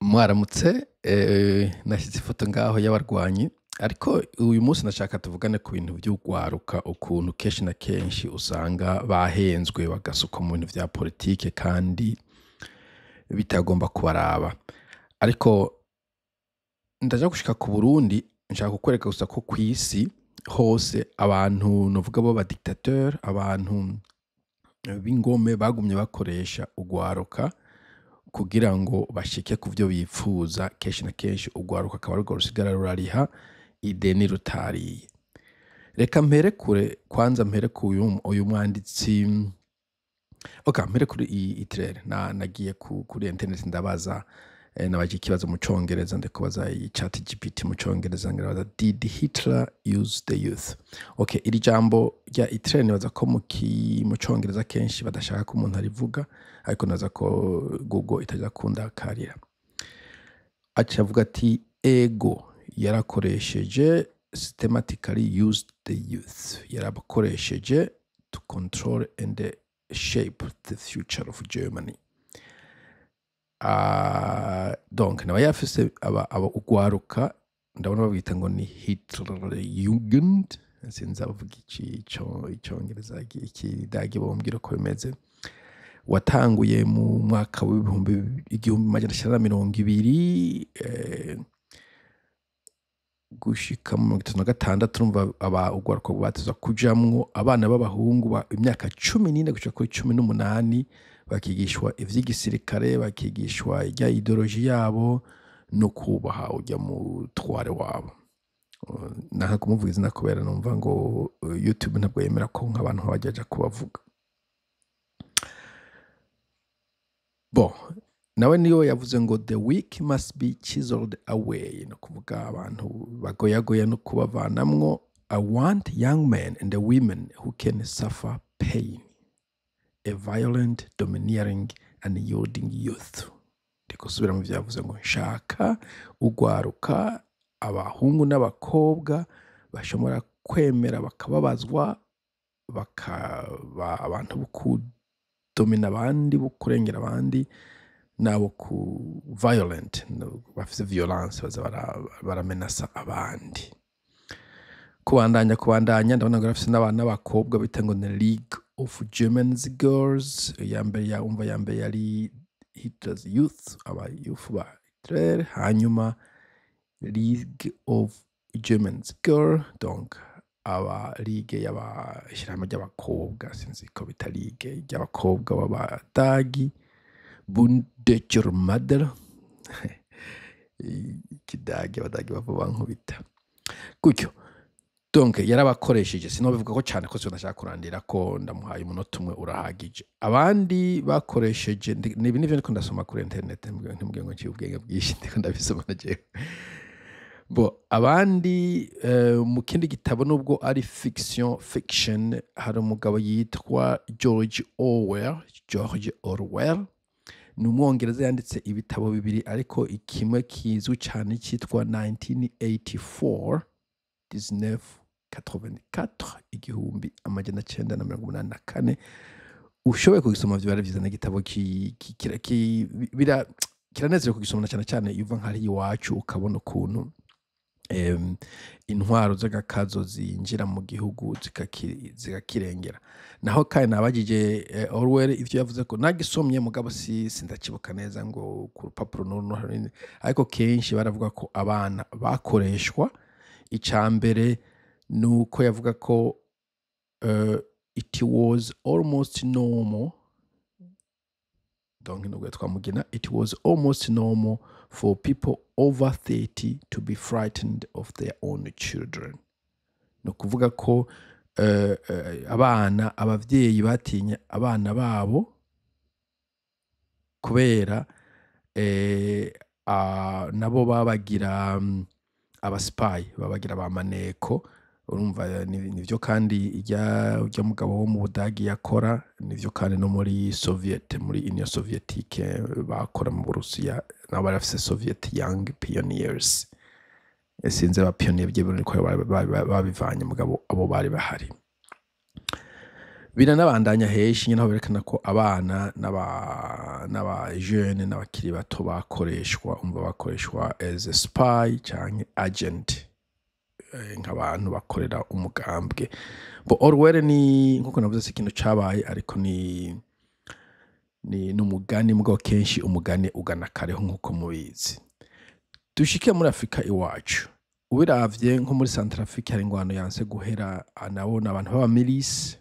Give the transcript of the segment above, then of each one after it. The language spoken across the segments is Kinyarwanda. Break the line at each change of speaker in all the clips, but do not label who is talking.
Mwaramutse nashyize ifoto ngaho y'abarwanyi ariko uyu munsi nashaka tuvugane ku bintu by'ugwaruka ukuntu kenshi na kenshi usanga bahenzwe bagasuka mu bintu vya politike kandi bitagomba kubaraba ariko ndaja gushika ku Burundi nshaka kukwereka gusa ko kw'isi hose abantu novuga bo ba dictateur abantu b'ingome bagumye bakoresha ugwaruka kugira ngo bashike ku vyo bipfuza kenshi na kenshi ugwaruka akaba arirwo rusigara rurariha ideni rutariye. Reka mpere kure kwanza mpere ku uyu mwanditsi mpere kuri Hitler nagiye kuri internet ndabaza nabaje ikibazo mu congereza ndikubaza iyi chat GPT mu congereza ngirabaza did Hitler use the youth. Iri jambo rya Hitler nibaza ko mu congereza kenshi badashaka ko umuntu arivuga ariko naza ko Google itaja kundakarira. Aca avuga ati ego yarakoresheje systematically used the youth. Yarabakoresheje to control and shape the future of Germany. Donc nawe yafise aba ugwaruka ndabona babwita ngo ni Hitlerjugend sinzi avuga icongereza ikidagi bombwira ko bimeze watanguye mu mwaka w'ibihumbi majana icenda na mirongo ibiri gushika mu 1956 urumva aba ugwaruka batiza kujamwo abana b'abahungu imyaka 14 gushika kuri 18 bakigishwa ivy'igisirikare bakigishwa ijya ideology yabo no kubaha ujya mu tware wabo. Naha kumuvuga izina kubera numva ngo YouTube ntabwo yemera ko nk'abantu bajaja kubavuga. Nawe niyo yavuze ngo the weak must be chiseled away, no kuvuga abantu bagoyagoya no kubavanamwo. I want young men and the women who can suffer pain, a violent, domineering and yielding youth. Ndikusubira mu vyavuze ngo nshaka ugwaruka abahungu n'abakobwa bashobora kwemera bakababazwa bakaba abantu bukudomina abandi bukurengera abandi nabo ku violent bafise violence baza baramenasa abandi. Kubandanya ndabona ngo bafise n'abana n'abakobwa bita ngo the League of German Girls yambere yari Hitler's Youth aba youth ba Hitler hanyuma League of German Girl donc aba ligue y'abashiramo ry'abakobwa sinzi ko bita ligue y'abakobwa b'abadagi Bundescher Madel ikidagi abadagi bavuga nkubita gutyo. Donc yarabakoresheje sinobivuga ko cyane ko ndashaka kurandira ko ndamuhaye umunota umwe urahagije. Abandi bakoresheje nibi nivyo ndiko ndasoma kuri internet ntimubwiye ngo cyubwenge bwishi ndiko ndabisoma naje. Abandi mu kindi gitabo nubwo ari fiction hari umugabo yitwa George Orwell ni umwongereza yanditse ibitabo bibiri ariko ikimwe kizwi cyane cyitwa 1984 1984 igihumbi amajana 984 ushoboye kugisoma vyo bari vyiza n'igitabo kiranezera kugisoma cyane cyane yuva nk'ari iwacu ukabona ukuntu intwaro z'agakazo zinjira mu gihugu zikakirengera. Naho kandi nabagije Orwell ivyo yavuze ko nagisomye mugabo sindakibuka neza ngo ku rupapuro n'urundi ariko kenshi baravuga ko abana bakoreshwa icambere nuko yavuga ko it was almost normal donc nubwo twamugina it was almost normal for people over 30 to be frightened of their own children. No kuvuga ko abavyeyi batinya abana babo kubera nabo babagira abaspy babagira abamaneko urumva nivyo kandi ijya mugabo wo mu Budagi yakora nivyo kandi no muri Union Soviétique bakora mu Burusiya nabo barafise Soviet Young Pioneers sinze ba pioneer by'ibintu ko babivanye mugabo abo bari bahari. biranabandanya henshi nyine aho berekana ko abana n'aba jeune n'abakiri bato bakoreshwa as a spy canke agent, nk'abantu bakorera umugambwe. Orwell ni nkuko navuze si ikintu cabaye, ariko ni n'umugani, mugabo kenshi umugani ugana kareho nkuko mubizi. Dushike muri Afrika iwacu, ubiravye nko muri Centrafrique hari ingwano yanse guhera, nabona abantu b'abamilisi.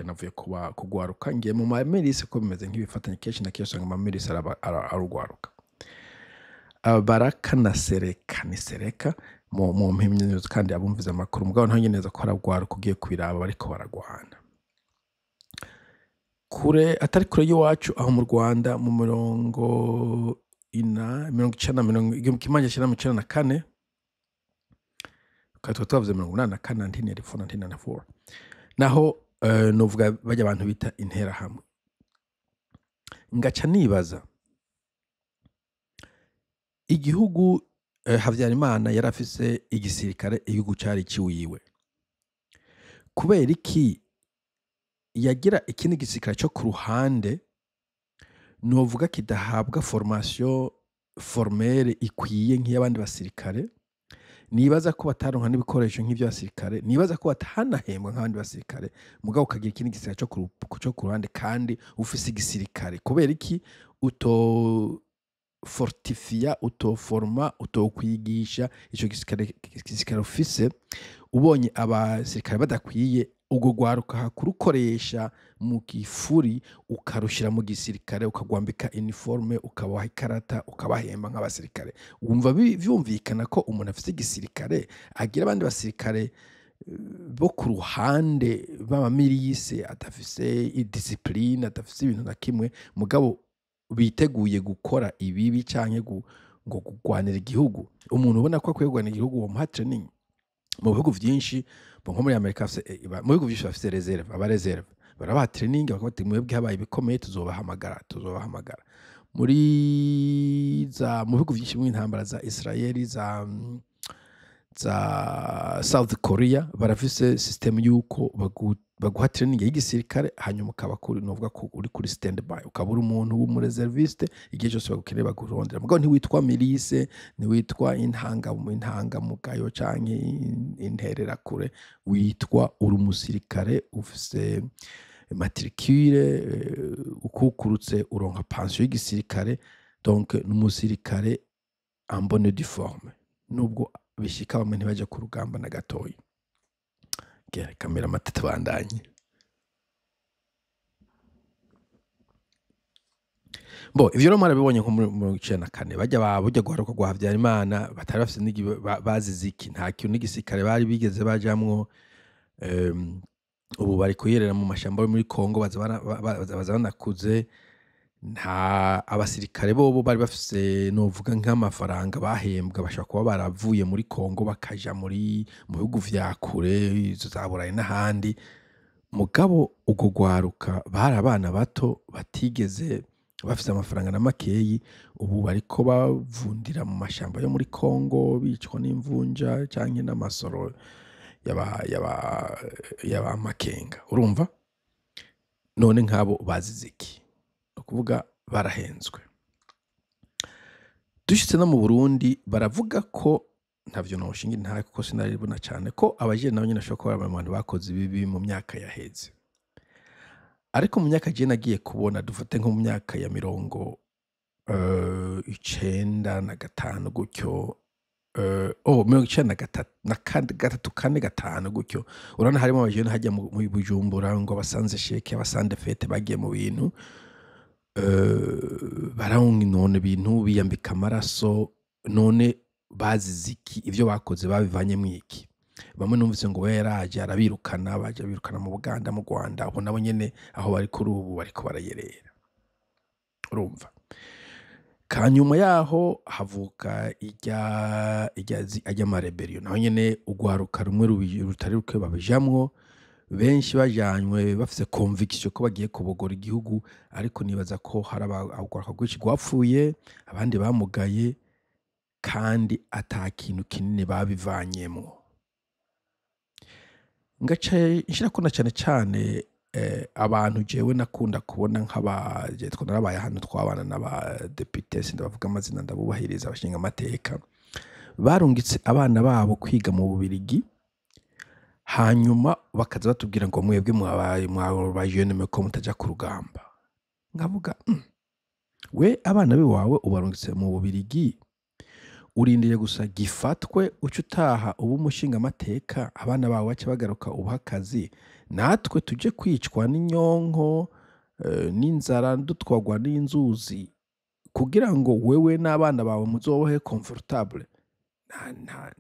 Navuye kugwaruka ngiye mu mamilisi ko bimeze nk'ibifatanye, kenshi na kenshi usanga amamilisi arugwaruka. Baraka na Sereka, ni Sereka mu mpimyi kandi abumviza amakuru, mugabo ntange neza ko aragwaruka ugiye kubiraba bariko baragwana kure, atari kure y'iwacu aho mu Rwanda mu 1994 katwa twavuze 1984 1994 naho novuga bajya abantu bita intera hamwe. Ngaca nibaza igihugu Havyarimana yarafise igisirikare, igihugu cari ciwiwe, kubera iki yagira ikindi gisirikare cyo ku ruhande novuga kidahabwa formation formelle ikwiye nk'iy'abandi basirikare? Nibaza ko bataronka n'ibikoresho nk'ivyo basirikare, nibaza ko batanahembwa nk'abandi basirikare, mugabo ukagira ikindi gisirikare cyo ku ruhande kandi ufise igisirikare. Kubera iki fortifia, utoforma, utokwigisha ico gisirikare ufise? Ubonye abasirikare badakwiye, ubwo gwaruka kurukoresha mu gifuri, ukarushira mu gisirikare, ukagwambika uniforme, ukabaha ikarata, ukabahemba nk'abasirikare. Wumva vyumvikana ko umuntu afise igisirikare agira abandi basirikare bo ku ruhande b'abamilisi, adafise discipline, adafise ibintu na kimwe, mugabo biteguye gukora ibibi canke ngo kugwanira igihugu? Umuntu ubona ko akwiye kugwanira igihugu wo muha training. Mu bihugu vyinshi nko muri Amerika, mu bihugu vyinshi bafise reserve, reserve barabaha training, bakabati mwebwe habaye bikomeye tuzobahamagara. Mu bihugu vyinshi mu intambara za Israel, za South Korea, barafise system yuko baguha training y'igisirikare, hanyuma ukaba novuga ko uri kuri standby, ukaba uri umuntu w'umureserviste, igihe cyose bagukeneye bagurondera. Mugabo ntiwitwa milise, ntiwitwa intangamugayo canke interera kure, witwa uri umusirikare ufise matricule, ukukurutse uronka pension y'igisirikare. Donc n'umusirikare en bonne due forme, nubwo bishika bamwe ntibaje ku rugamba na gatoyi. Kamera matatu bandanye. Ivyo rero marabibonye nko muri 1994 bajya guharuka gwa Havyarimana, batari bafise bazize iki? Nta kintu n'igisirikare bari bigeze bajamwo. Ubu bari kuyerera mu mashamba yo muri Kongo, baza banakuze. Nta abasirikare bobo bari bafise novuga nk'amafaranga bahembwa, bashaka kuba baravuye muri Kongo bakaja mu bihugu vya kure za Burayi n'ahandi. Mugabo ubwo gwaruka bari abana bato batigeze bafise amafaranga na makeyi. Ubu bariko bavundira mu mashamba yo muri Kongo, bicwa n'imvunja canke n'amasoro yaba makenga. Urumva? None nk'abo bazize iki? Kuvuga barahenzwe. Dushitse no mu Burundi baravuga ko ntavyo noshinga intahe, kuko sinaribona cyane ko abajene nabo nyine ashobora kuba abantu bakoze ibibi mu myaka yaheze. Ariko mu myaka je nagiye kubona, dufate nko mu myaka ya 1995 gutyo, 1993-4-5 gutyo, urabona harimo abajene hajya mu Bujumbura ngo abasanze sheke, abasande fete, bagiye mu bintu barawunga, none ibintu biyambika amaraso. None bazize iki? Ivyo bakoze babivanye mwiki? Bamwe numvise ngo yaraje arabirukana, baje birukana mu Buganda, mu Rwanda, abo nabo nyene aho bari kuri ubu bariko barayerera. Urumva? Kanyuma yaho havuka ijya marebellion, naho nyene ugwaruka rumwe rutari ruke babijamwo, benshi bajanywe bafise conviction ko bagiye kubogora igihugu. Ariko nibaza ko hari abagwaruka rwinshi gwapfuye, abandi bamugaye, kandi ata kintu kinini babivanyemo. Ngaca nshira ko na cyane abantu jewe nakunda kubona nk'abaje narabaye ahantu twabana n'abadepite sindabavuga amazina ndabubahiriza abashinga amateka barungitse abana babo kwiga mu Bubirigi hanyuma bakaza batubwira ngo mwebwe mwabaye jeune ko mutaja ku rugamba ngavuga we abana biwawe ubarungitse mu Bubirigi urindiriye gusa gifatwe uca utaha ubu umushinga amateka abana bawe bace bagaruka ubaha akazi natwe tuje kwicwa n'inyonko n'inzara dutwagwa n'inzuzi kugira ngo wewe n'abana bawe muzobohe comfortable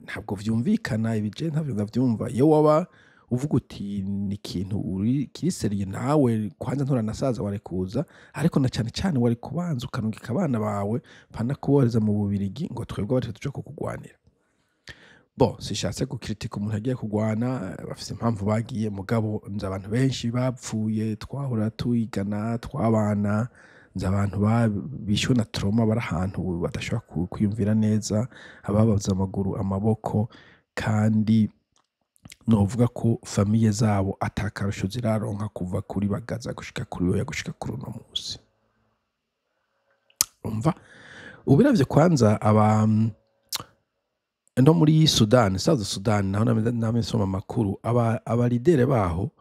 ntabwo vyumvikana ibije ntabyo ndavyumva iyo waba uvuga uti ni ikintu uri kiriseriye nawe kwanza nturanasaza wari kuza ariko na cyane cyane wari kubanza ukanungika abana bawe pana kuboreza mu Bubirigi ngo twebwe bari tuje kukugwanira sishatse gukritika umuntu agiye kugwana bafise impamvu bagiye mugabo nzi abantu benshi bapfuye twahora tuyigana twabana nzi abantu bishwe na trauma bari ahantu badashobora kwiyumvira neza ababaza amaguru amaboko kandi novuga ko famiye zabo atakarusho ziraronka kuva kuri bagaza gushika kuri yoya gushika kuri uno musi umva ubiravye kwanza no muri Sudan South Sudan naho namisoma makuru aba lidere baho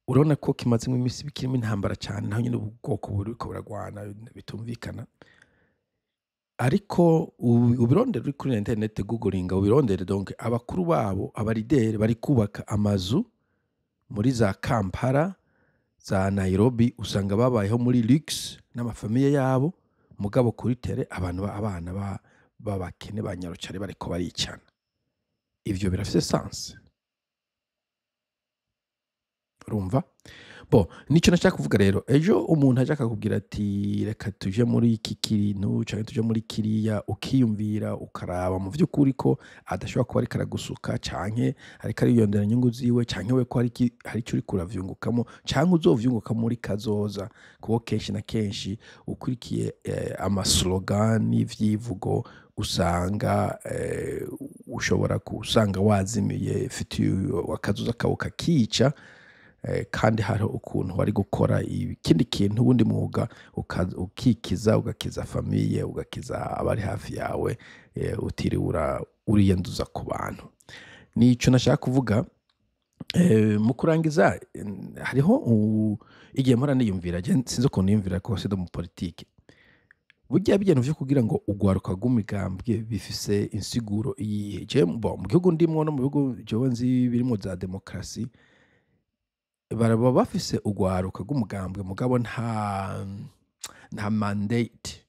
urabona ko kimazemo imisi bikirimo intambara cyane naho nyine ubwoko buriko buragwana bitumvikana ariko ubirondera uri kuri internet googlinga ubirondere donc abakuru babo abalidere bari kubaka amazu muri za Kampala za Nairobi usanga babayeho muri luxe n'amafamiye yabo mugabo kuri tere abana babakene banyarucare bariko baricana ivyo birafise sens urumva nico nashaka kuvuga rero ejo umuntu aje akakubwira ati reka tuje muri iki kintu cyangwa tuje muri kiriya ukiyumvira ukaraba mu vy'ukuri ko adashobora kuba ari karagusuka canke ariko ariyondera inyungu ziwe canke we ko hari icyo uri kuravyungukamo canke uzovyunguka muri kazoza kuko kenshi na kenshi ukurikiye amaslogan n'ivyivugo usanga ushobora kusanga wazimiye fitiye wakazuza kawo kakica kandi hari ukuntu wari gukora ikindi kintu ubundi mwuga ukikiza ugakiza famiye ugakiza abari hafi yawe utiriwe uriyanduza ku bantu nico nashaka kuvuga mu kurangiza hariho igihe mpora niyumvira sinzi ukuntu niyumvira ko se do mu politike burya bijyana vyo kugira ngo ugwaruka rw'imigambwe bifise insiguro iyihe mu gihugu ndimwo no mu bihugu jewe nzi birimo za demokrasi baraba bafise ugwaruka rw'umugambwe mugabo nta mandate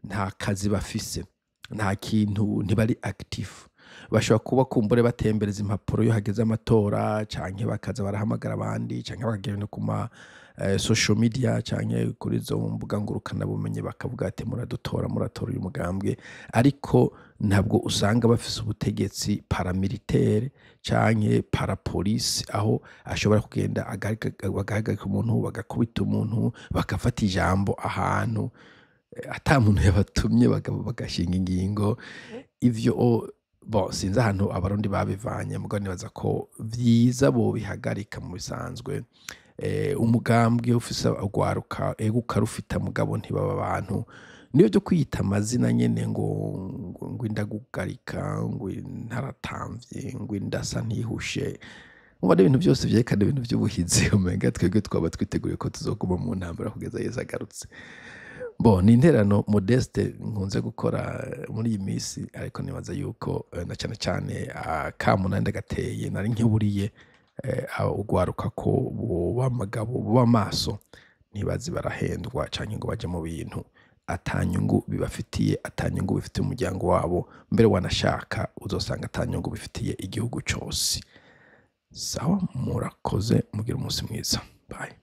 nta kazi bafise nta kintu ntibari active bashobora kuba kumbure batembereza impapuro yo hageze amatora canke bakaza barahamagara abandi canke bakagenda ku social media canke kuri zo mbuga ngurukana bumenye bakavuga ati muratora uyu mugambwe ariko ntabwo usanga bafise ubutegetsi paramilitaire canke parapolice aho ashobora kugenda agahagarika umuntu bagakubita umuntu bakafata ijambo ahantu ata muntu yabatumye bagashinga ingingo ivyo sinzi ahantu abarundi babivanye mugabo nibaza ko vyiza bo bihagarika mu bisanzwe umugambwe ufise ugwaruka ukarufita mugabo ntibaba abantu niyo byo kwiyita amazina nyene ngo indagugarika ngo ntaratamvye ngo indasa ntihushe umva ibintu byose vyerekana ibintu by'ubuhizi umenga twebwe twaba twiteguye ko tuzoguma mu ntambara kugeza Yesu agarutse ni interano modeste nkunze gukora muri iyi misi ariko nibaza yuko na cyane kamunanda gateye nari nkiburiye ugwaruka ko bamagabo b'amaso nibazi barahendwa canke ngo baje mu bintu atanyungu bibafitiye atanyungu bifitiye umuryango wabo mbere wanashaka uzosanga atanyungu bifitiye igihugu cyose sawa murakoze mugira umunsi mwiza bye